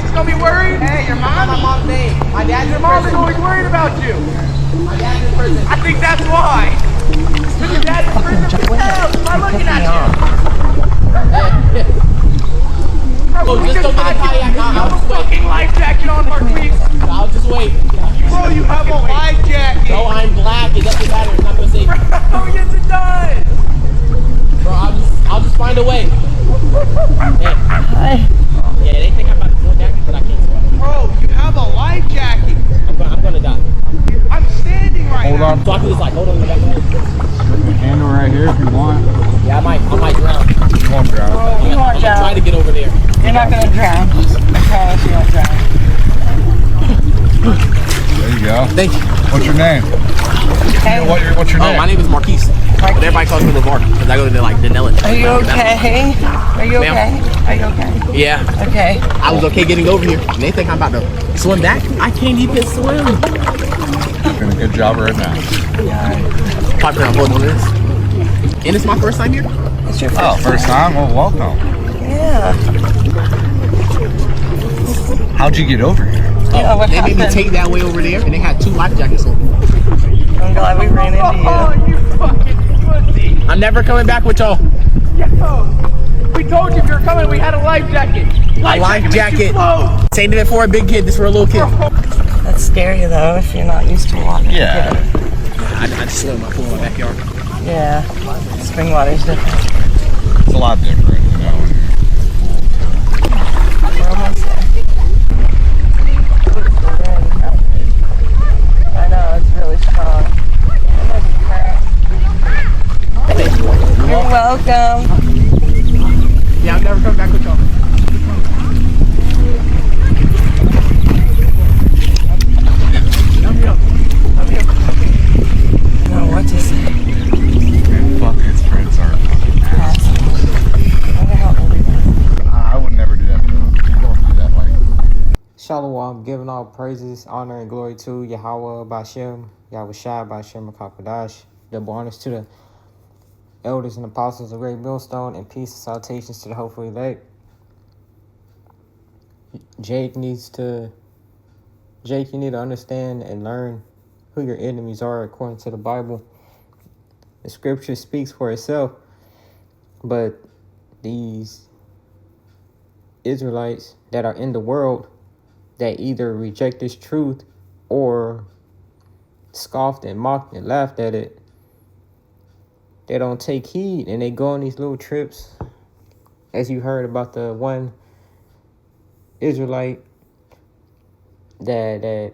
She's gonna be worried. Hey, your mom? My mom's name. My dad's Your mom's always worried about you. My dad's in prison. I think that's why. Because your dad's in prison for hell. Why looking at you? Bro, just don't get a kayak. I'll just wait. Fucking life jacket on for weeks. I'll just wait. Bro, you have a life jacket. No, I'm black. It doesn't matter. It's not gonna save me. Oh, yes, it does. Bro, I'll just find a way. Hey. Hi. Yeah, they think I'm about to go down, but I can't swim. Bro, you have a life jacket. I'm gonna die. I'm standing right Hold now. on. So I can just like hold on to that. Put your handle right here if you want. Yeah, I might drown. You won't drown. You won't I'm gonna try drown. to get over there. You're not gonna drown. I promise you won't drown. There you go. Thank you. What's your name? Hey, What's your name? My name is Marquise. But everybody calls me LeVar because I go to like the Nellis. are you okay? Are you okay? Are you okay? Yeah. Okay. I was okay getting over here. And they think I'm about to swim back. I can't even swim. Doing a good job right now. Probably not holding this. And it's my first time here. It's your Oh, first time? Well, welcome. Yeah. How'd you get over here? Yeah, what They made me happened? take that way over there, and they had 2 life jackets on. I'm glad we ran into Oh, you. you fucking pussy. I'm never coming back with y'all. Yo, we told you if you were coming, we had a life jacket. A life makes you jacket. float. This ain't even for a big kid. This for a little kid. That's scary though if you're not used to water. Yeah. I just swim in my pool in my backyard. Yeah. Spring water's different. It's a lot different, you know. We're almost there. I know, it's really strong. You're welcome. Yeah, I'm never coming back with y'all. I don't know what to say. Fuck, his friends are fucking assholes. I wonder how old he was. I would never do that to them. Don't do that, like. Shalom, giving all praises, honor, and glory to Yahweh Bashem, Yahushua Bashem Makapadash. Double honors to the elders and apostles of Great Millstone, and peace and salutations to the hopeful elect. Jake, you need to understand and learn who your enemies are according to the Bible. The scripture speaks for itself, but these Israelites that are in the world that either reject this truth or scoffed and mocked and laughed at it, they don't take heed and they go on these little trips. As you heard about the one Israelite that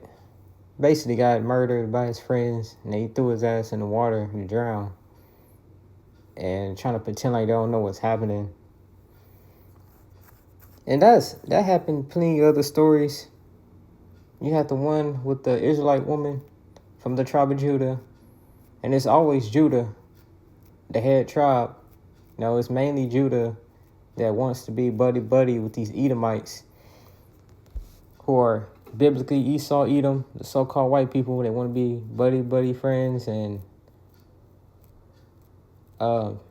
basically got murdered by his friends, and they threw his ass in the water and drowned, and trying to pretend like they don't know what's happening. And that happened. Plenty of other stories. You have the one with the Israelite woman from the tribe of Judah, and it's always Judah, the head tribe. No, it's mainly Judah that wants to be buddy with these Edomites, who are biblically Esau, Edom, the so-called white people. They want to be buddy friends, and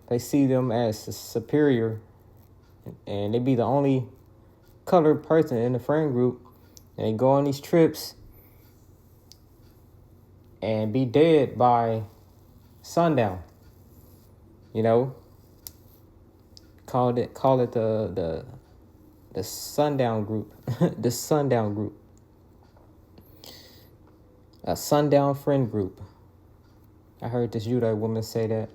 they see them as superior, and they be the only colored person in the friend group, and they go on these trips and be dead by sundown. You know, call it the sundown group, the sundown group, a sundown friend group. I heard this Judite woman say that,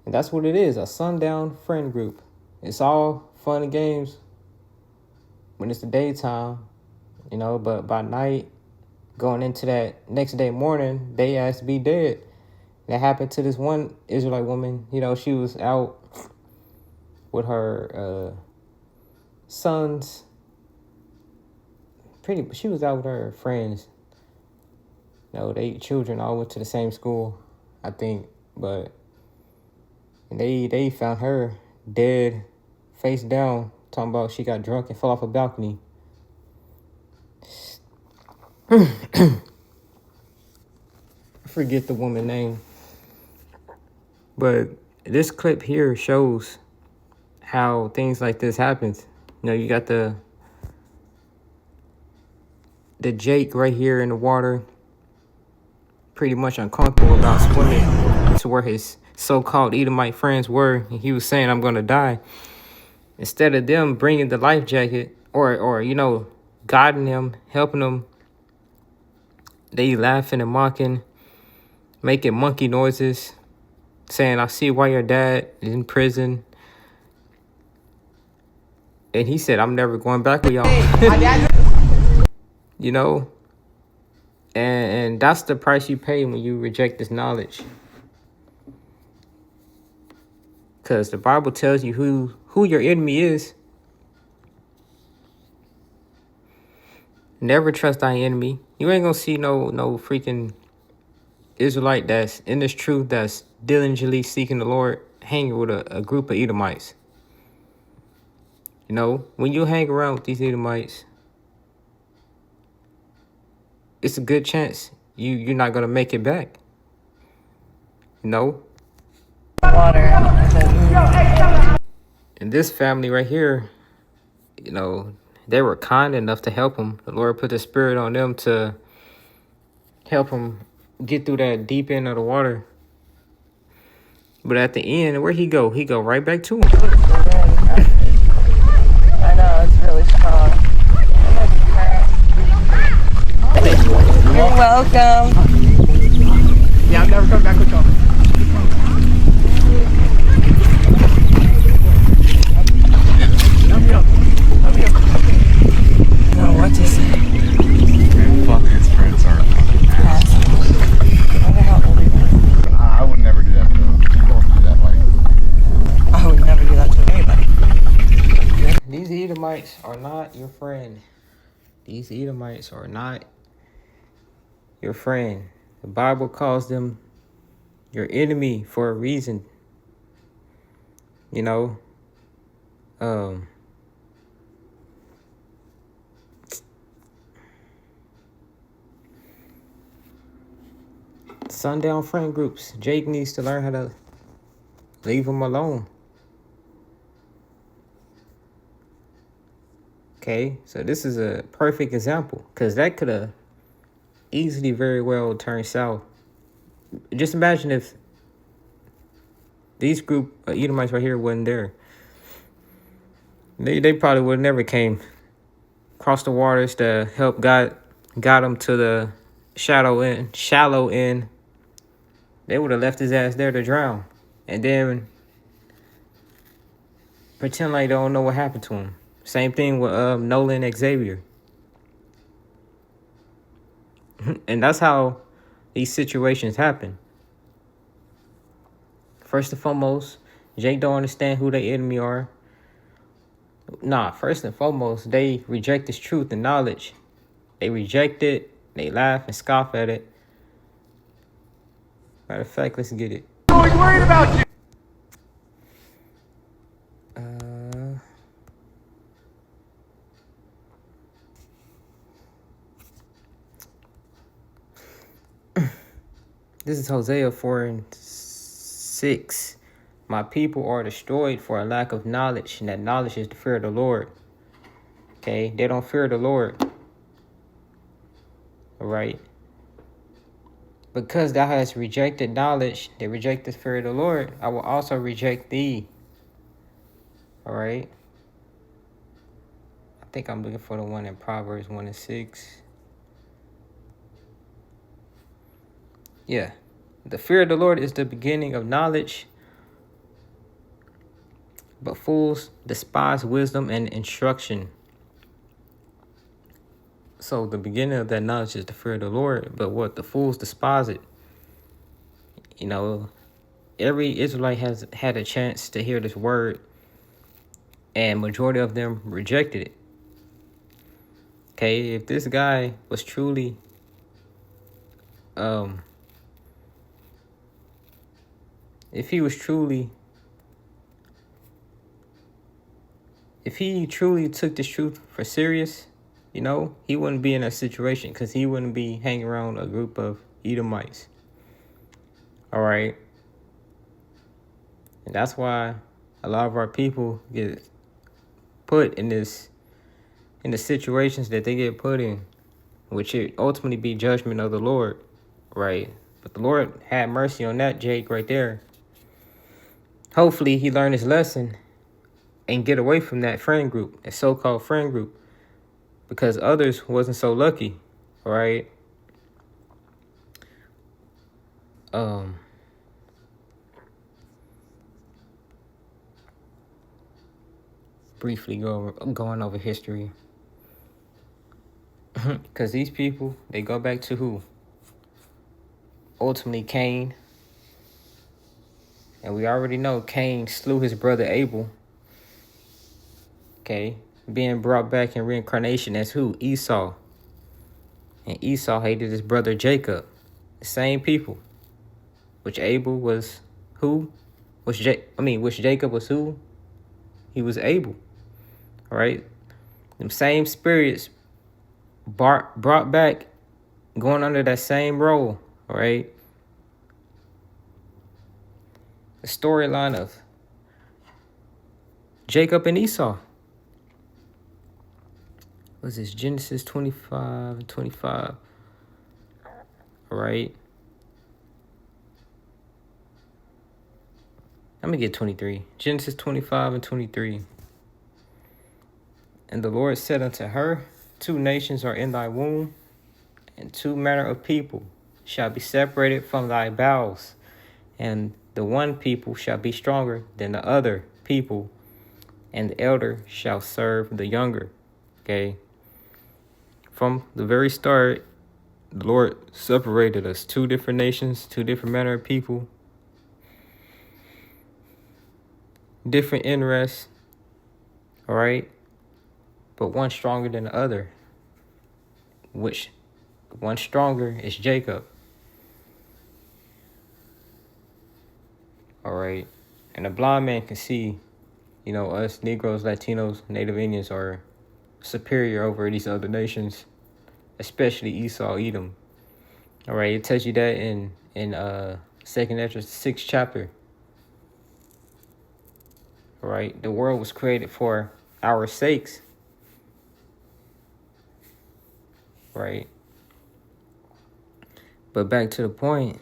and that's what it is, a sundown friend group. It's all fun and games when it's the daytime, you know, but by night, going into that next day morning, they asked to be dead. That happened to this one Israelite woman. You know, she was out with her sons. She was out with her friends. You know, they children all went to the same school, I think. But they found her dead, face down, talking about she got drunk and fell off a balcony. I forget the woman's name. But this clip here shows how things like this happens. You know, you got the the Jake right here in the water, pretty much uncomfortable about swimming to where his so-called Edomite friends were, and he was saying, I'm gonna die. Instead of them bringing the life jacket or you know, guiding him, helping him, they laughing and mocking, making monkey noises, saying, I see why your dad is in prison. And he said, I'm never going back with y'all. You know? And that's the price you pay when you reject this knowledge. Because the Bible tells you who your enemy is. Never trust thy enemy. You ain't gonna see no freaking Israelite that's in this truth, that's diligently seeking the Lord, hanging with a group of Edomites. You know, when you hang around with these Edomites, it's a good chance you're not gonna make it back. You know? Water. And this family right here, you know, they were kind enough to help him. The Lord put the spirit on them to help him get through that deep end of the water. But at the end, where'd he go? He go right back to him. I know, it's really strong. You're welcome. Yeah, I'm never coming back with y'all. I don't know what to say. Man, fuck his friends are fucking assholes. I would never do that to them. You don't do that, like. I would never do that to anybody. These Edomites are not your friend. These Edomites are not your friend. The Bible calls them your enemy for a reason. You know, Sundown friend groups. Jake needs to learn how to leave them alone. Okay, so this is a perfect example, because that could have easily very well turned south. Just imagine if these group of Edomites right here wasn't there. They probably would have never came across the waters to help got them to the shallow end. They would have left his ass there to drown, and then pretend like they don't know what happened to him. Same thing with Nolan and Xavier. And that's how these situations happen. First and foremost, Jake don't understand who their enemy are. Nah, first and foremost, they reject this truth and knowledge. They reject it. They laugh and scoff at it. Matter of fact, let's get it. Always worried about you. This is Hosea 4:6. My people are destroyed for a lack of knowledge, and that knowledge is the fear of the Lord. Okay, they don't fear the Lord. All right. Because thou hast rejected knowledge, they reject the fear of the Lord, I will also reject thee. All right. I think I'm looking for the one in Proverbs 1:6. Yeah. The fear of the Lord is the beginning of knowledge, but fools despise wisdom and instruction. So the beginning of that knowledge is the fear of the Lord, but what? The fools despise it. You know, every Israelite has had a chance to hear this word, and majority of them rejected it. Okay, if this guy was truly if he truly took this truth for serious, you know, he wouldn't be in that situation, because he wouldn't be hanging around a group of Edomites. All right. And that's why a lot of our people get put in the situations that they get put in. which it ultimately be judgment of the Lord, right? But the Lord had mercy on that Jake right there. Hopefully he learned his lesson and get away from that friend group, that so-called friend group, because others wasn't so lucky, right? Briefly going over history. Because these people, they go back to who? Ultimately, Cain. And we already know Cain slew his brother Abel. Okay. Being brought back in reincarnation as who? Esau. And Esau hated his brother Jacob. The same people. Which Abel was who? Which Jacob was who? He was Abel. All right. Them same spirits brought back, going under that same role. All right. The storyline of Jacob and Esau. What's this? Genesis 25 and 25. All right. I'm going to get 23. Genesis 25 and 23. And the Lord said unto her, 2 nations are in thy womb, and 2 manner of people shall be separated from thy bowels, and the one people shall be stronger than the other people, and the elder shall serve the younger. Okay. From the very start, the Lord separated us. 2 different nations, 2 different manner of people, different interests. All right. But one stronger than the other. Which one stronger is Jacob. All right. And a blind man can see, us Negroes, Latinos, Native Indians are superior over these other nations, especially Esau, Edom. All right. It tells you that in 2nd Ezra 6th chapter. All right. The world was created for our sakes. Right. But back to the point.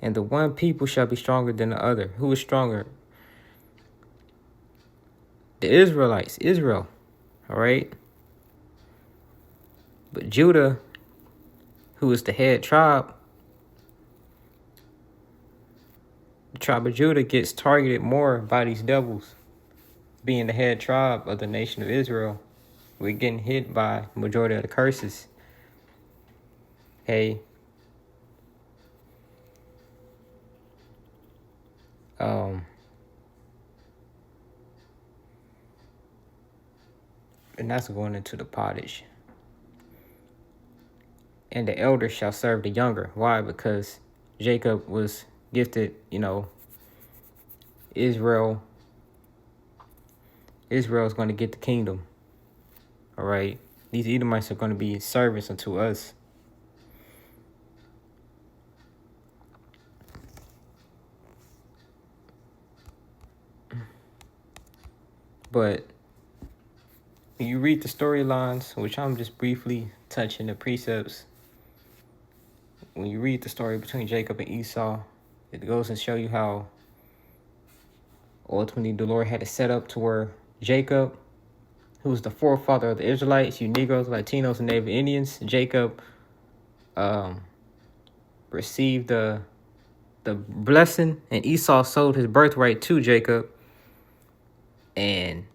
And the one people shall be stronger than the other. Who is stronger? The Israelites, Israel. All right. But Judah, who is the head tribe, the tribe of Judah gets targeted more by these devils. Being the head tribe of the nation of Israel, we're getting hit by the majority of the curses. Okay. And that's going into the pottage. And the elder shall serve the younger. Why? Because Jacob was gifted, Israel's going to get the kingdom. All right. These Edomites are going to be servants unto us. But when you read the storylines, which I'm just briefly touching the precepts, when you read the story between Jacob and Esau, it goes and show you how ultimately the Lord had it set up to where Jacob, who was the forefather of the Israelites, you Negroes, Latinos, and Native Indians, Jacob received the blessing, and Esau sold his birthright to Jacob. And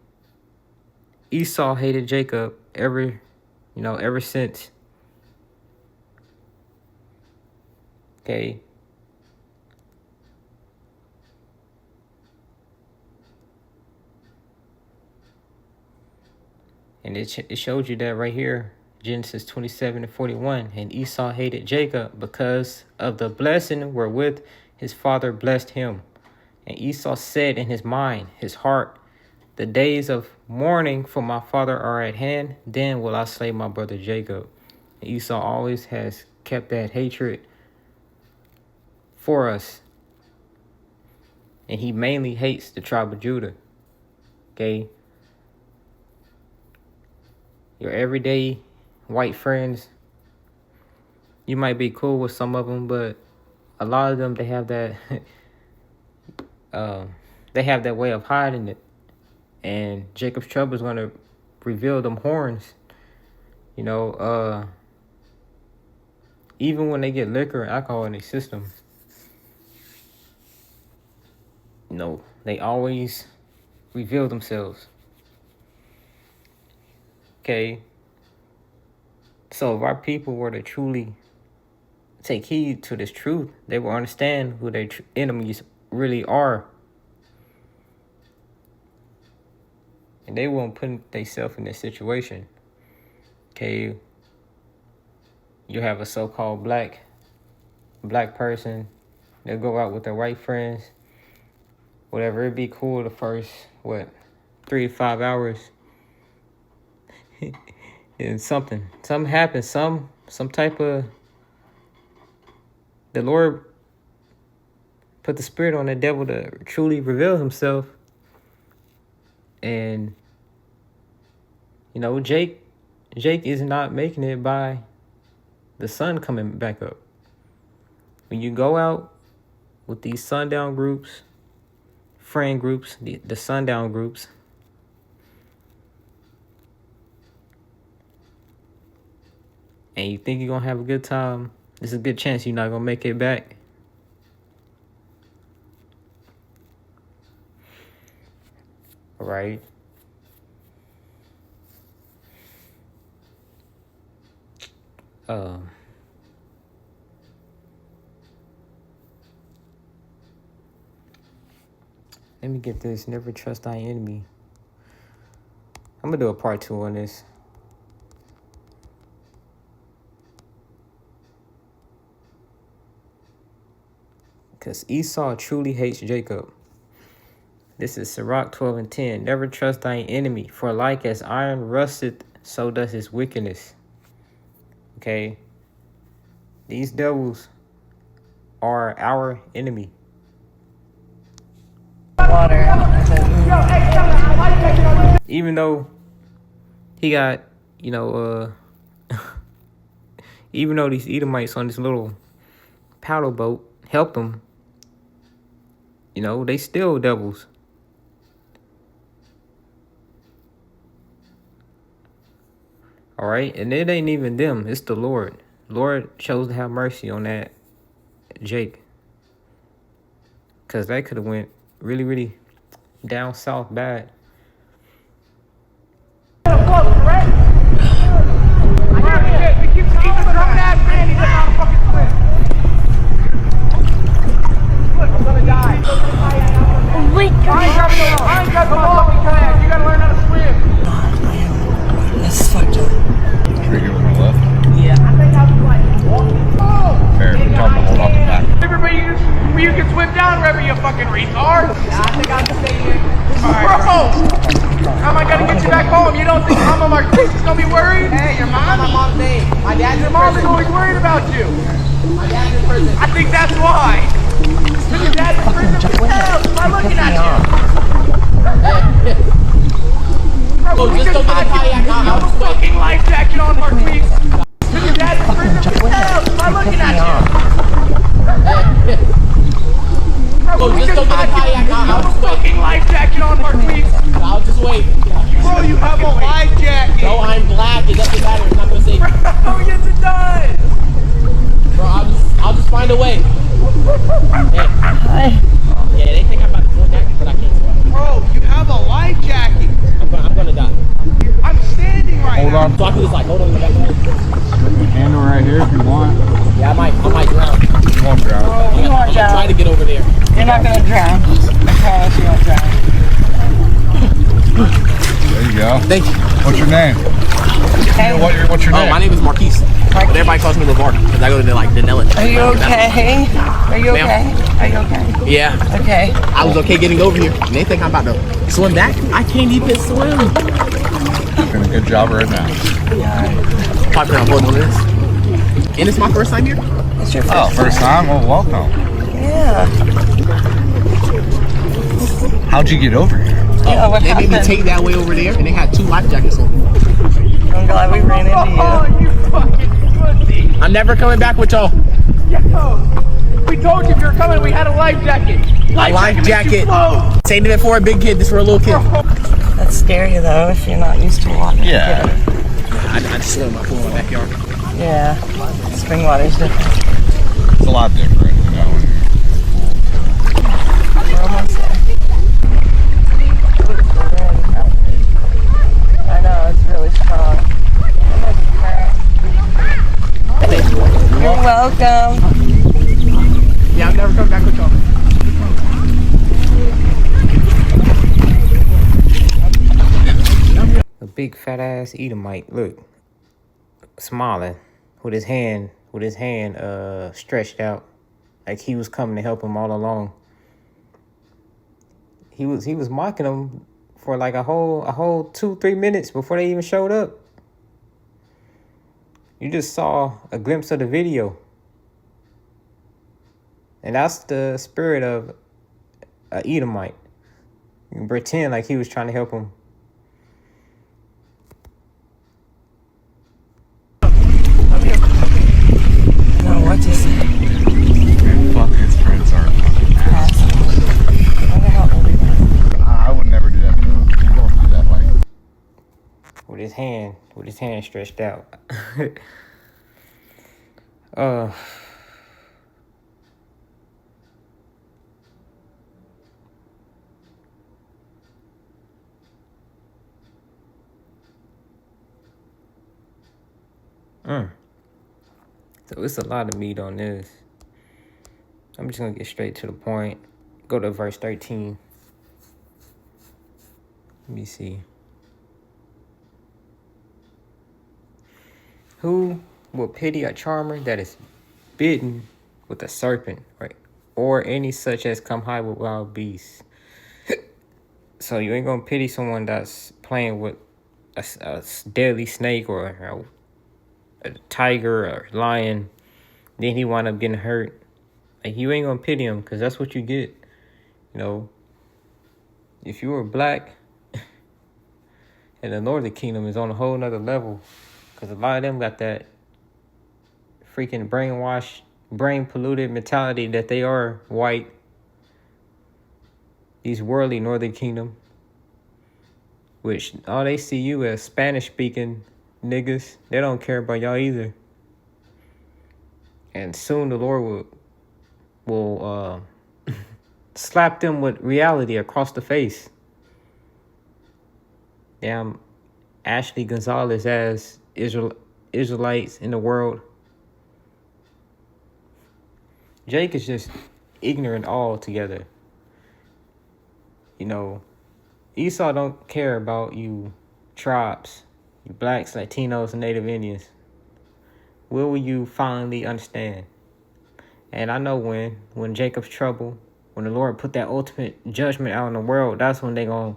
Esau hated Jacob ever since. Okay. And it showed you that right here, Genesis 27 and 41. And Esau hated Jacob because of the blessing wherewith his father blessed him. And Esau said in his mind, his heart, the days of mourning for my father are at hand. Then will I slay my brother Jacob. And Esau always has kept that hatred for us. And he mainly hates the tribe of Judah. Okay. Your everyday white friends. You might be cool with some of them, but a lot of them, they have that they have that way of hiding it. And Jacob's Trouble is going to reveal them horns. You know, even when they get liquor and alcohol in their system, you know, they always reveal themselves. Okay. So if our people were to truly take heed to this truth, they will understand who their enemies really are. And they won't put themselves in this situation. Okay. You have a so-called black person. They'll go out with their white friends. Whatever, it'd be cool the first, 3 to 5 hours. And something happens, some type of, the Lord put the spirit on the devil to truly reveal himself. And, you know, Jake is not making it by the sun coming back up. When you go out with these sundown groups, friend groups, the sundown groups, and you think you're going to have a good time, there's a good chance you're not going to make it back. All right? Let me get this. Never trust thy enemy. I'm going to do a part 2 on this. Because Esau truly hates Jacob. This is Sirach 12:10. Never trust thine enemy, for like as iron rusteth, so does his wickedness. Okay? These devils are our enemy. Water. Even though he got, you know, even though these Edomites on this little paddle boat helped them, you know, they still devils. All right, and it ain't even them, it's the Lord. Lord chose to have mercy on that Jake, because that could have went really, really down south bad. That's fucked up. Trigger with the left. Yeah. Fair. Tell them to hold off the back. Everybody, you can swim down wherever you fucking retard. I think I'll stay here. Bro! How am I gonna get you back home? You don't think Mama Marquise is gonna be worried? Hey, your mom? My mom's name. My dad's your mom is always worried about you. My dad's in prison. I think that's why. Your dad's in prison for hell. Why looking at you? Bro, just don't get a kayak. Have a fucking life jacket on, Marquise. Your dad's in prison for hell. Why looking at you? Bro, just don't get a kayak. Have a fucking life jacket on, Marquise. I'll just wait. Bro, you have a life jacket. No, I'm black. It doesn't matter. It's not gonna save me. Bro, yes it does. Bro, I'll just find a way. Hey. Yeah, they think I'm about to go down, but I can't swim. Bro, you have a life jacket. I'm gonna die. I'm standing right Hold now. on. So I can just like hold on to the back of the head. You can handle right here if you want. Yeah, I might drown. You won't drown. You won't I'm gonna try drown. to get over there. You're not gonna drown. I promise you won't drown. There you go. Thank you. What's your name? Hey, What's your name? My name is Marquise. But everybody calls me LeVar because I go to the Nellis. are you okay? Are you okay? Are you okay? Yeah. Okay. I was okay getting over here. And they think I'm about to swim back. I can't even swim. Doing a good job right now. Probably on board with this. And it's my first time here. It's your Oh, first time? Well, welcome. Yeah. How'd you get over here? Yeah, what They made me happened? take that way over there, and they had 2 life jackets on. Oh, I'm glad we ran into you. Oh, you fucking pussy. I'm never coming back with y'all. Yo, we told you if you were coming, we had a life jacket. A life makes you jacket. float. Saved it for a big kid. This for a little kid. That's scary though if you're not used to water. Yeah. I just swim my pool in my backyard. Yeah. Spring water's different. It's a lot different, you know. We're almost there. I know, it's really strong. You're welcome. Yeah, I'm never coming back with y'all. A big fat ass Edomite, look, smiling with his hand stretched out, like he was coming to help him all along. He was mocking him for like a whole 2-3 minutes before they even showed up. You just saw a glimpse of the video. And that's the spirit of an Edomite. You can pretend like he was trying to help him. No, what to say? Man, fuck, his friends are fucking assholes. I wonder how old he was. I would never do that, though. You don't do that, like. With his hand stretched out. So it's a lot of meat on this. I'm just gonna get straight to the point. Go to verse 13. Let me see. Who will pity a charmer that is bitten with a serpent, right? Or any such as come high with wild beasts. So you ain't gonna pity someone that's playing with a deadly snake or a tiger or lion. Then he wind up getting hurt. Like, you ain't gonna pity him because that's what you get. You know, if you were black, and the Northern Kingdom is on a whole nother level. Because a lot of them got that freaking brainwashed, brain-polluted mentality that they are white. These worldly Northern Kingdom. Which, all they see you as Spanish-speaking niggas. They don't care about y'all either. And soon the Lord will slap them with reality across the face. Damn Ashley Gonzalez as Israelites in the world. Jake is just ignorant altogether. You know, Esau don't care about you tribes, you blacks, Latinos, and Native Indians. Will you finally understand? And I know when Jacob's trouble, when the Lord put that ultimate judgment out in the world, that's when they gonna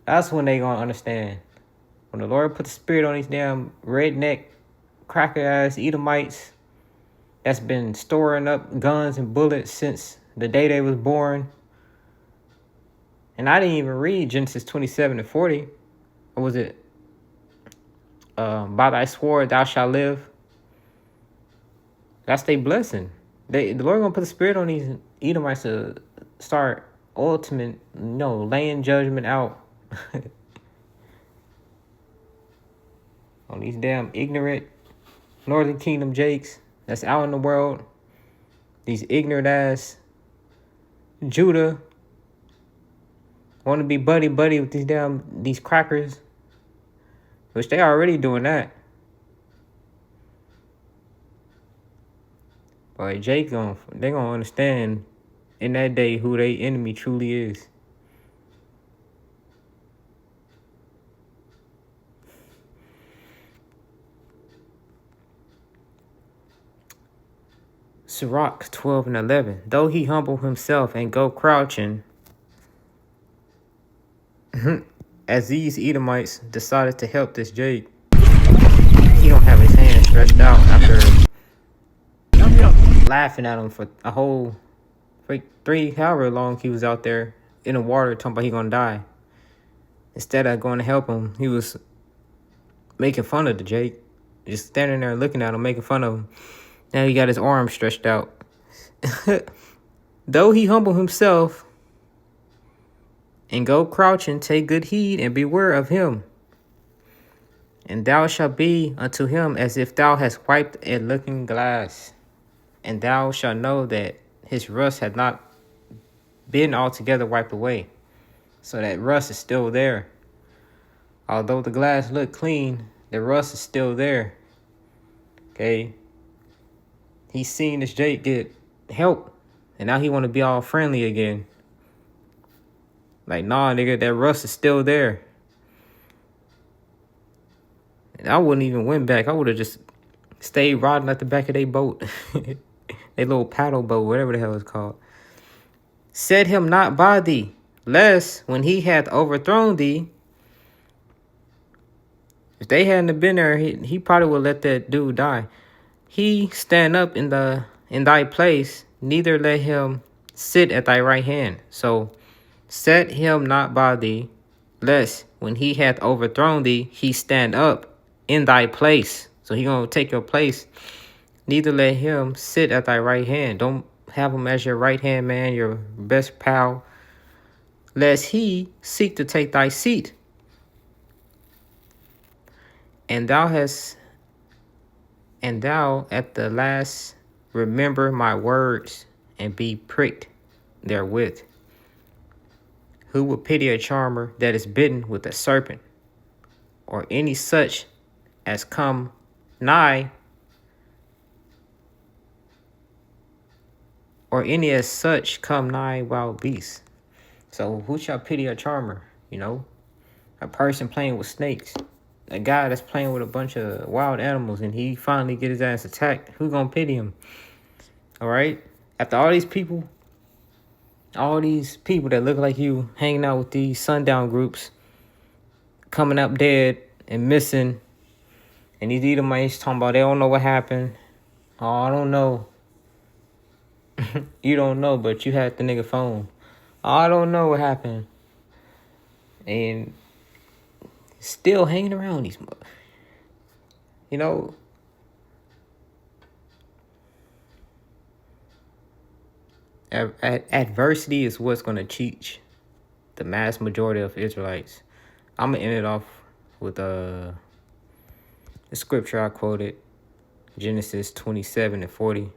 understand. When the Lord put the spirit on these damn redneck, cracker-ass Edomites that's been storing up guns and bullets since the day they was born. And I didn't even read Genesis 27-40. Or was it, by thy sword thou shalt live? That's their blessing. The Lord gonna put the spirit on these Edomites to start ultimate, laying judgment out. On these damn ignorant Northern Kingdom Jakes that's out in the world. These ignorant ass Judah want to be buddy with these crackers, which they already doing that. But Jake they gonna understand in that day who their enemy truly is. Sirach 12:11. Though he humble himself and go crouching, as these Edomites decided to help this Jake, he don't have his hand stretched out after laughing at him for a whole 3, however long he was out there in the water talking about he gonna die. Instead of going to help him, he was making fun of the Jake. Just standing there looking at him, making fun of him. Now he got his arm stretched out. Though he humble himself and go crouching, take good heed and beware of him. And thou shalt be unto him as if thou hast wiped a looking glass. And thou shalt know that his rust had not been altogether wiped away. So that rust is still there. Although the glass looked clean, the rust is still there. Okay? He's seen this Jake get help. And now he want to be all friendly again. Like, nah, nigga, that rust is still there. And I wouldn't even went back. I would have just stayed riding at the back of their boat. Their little paddle boat, whatever the hell it's called. Set him not by thee, lest when he hath overthrown thee. If they hadn't been there, he probably would let that dude die. He stand up in thy place, neither let him sit at thy right hand. So set him not by thee, lest when he hath overthrown thee, he stand up in thy place. So he gonna take your place. Neither let him sit at thy right hand. Don't have him as your right hand man, your best pal, lest he seek to take thy seat. And thou at the last remember my words and be pricked therewith. Who will pity a charmer that is bitten with a serpent, or any such as come nigh, or any as such come nigh wild beasts? So who shall pity a charmer? You know, a person playing with snakes, a guy that's playing with a bunch of wild animals, and he finally get his ass attacked. Who gonna pity him? All right. After all these people that look like you hanging out with these sundown groups, coming up dead and missing, and these Edomites talking about they don't know what happened. Oh, I don't know. You don't know, but you had the nigga phone. Oh, I don't know what happened. And still hanging around these, you know. Adversity is what's going to teach the mass majority of Israelites. I'm going to end it off with the scripture I quoted, Genesis 27:40.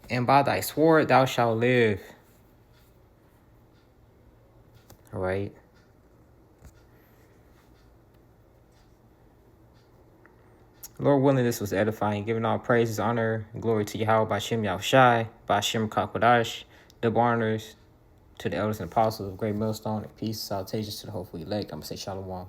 And by thy sword thou shalt live. All right. Lord willing, this was edifying, giving all praises, honor, and glory to Yahweh, by Shem Yahushai, by Shem Kakodash, double honors to the elders and apostles of Great Millstone, and peace, salutations to the hopeful elect. I'm going to say shalom.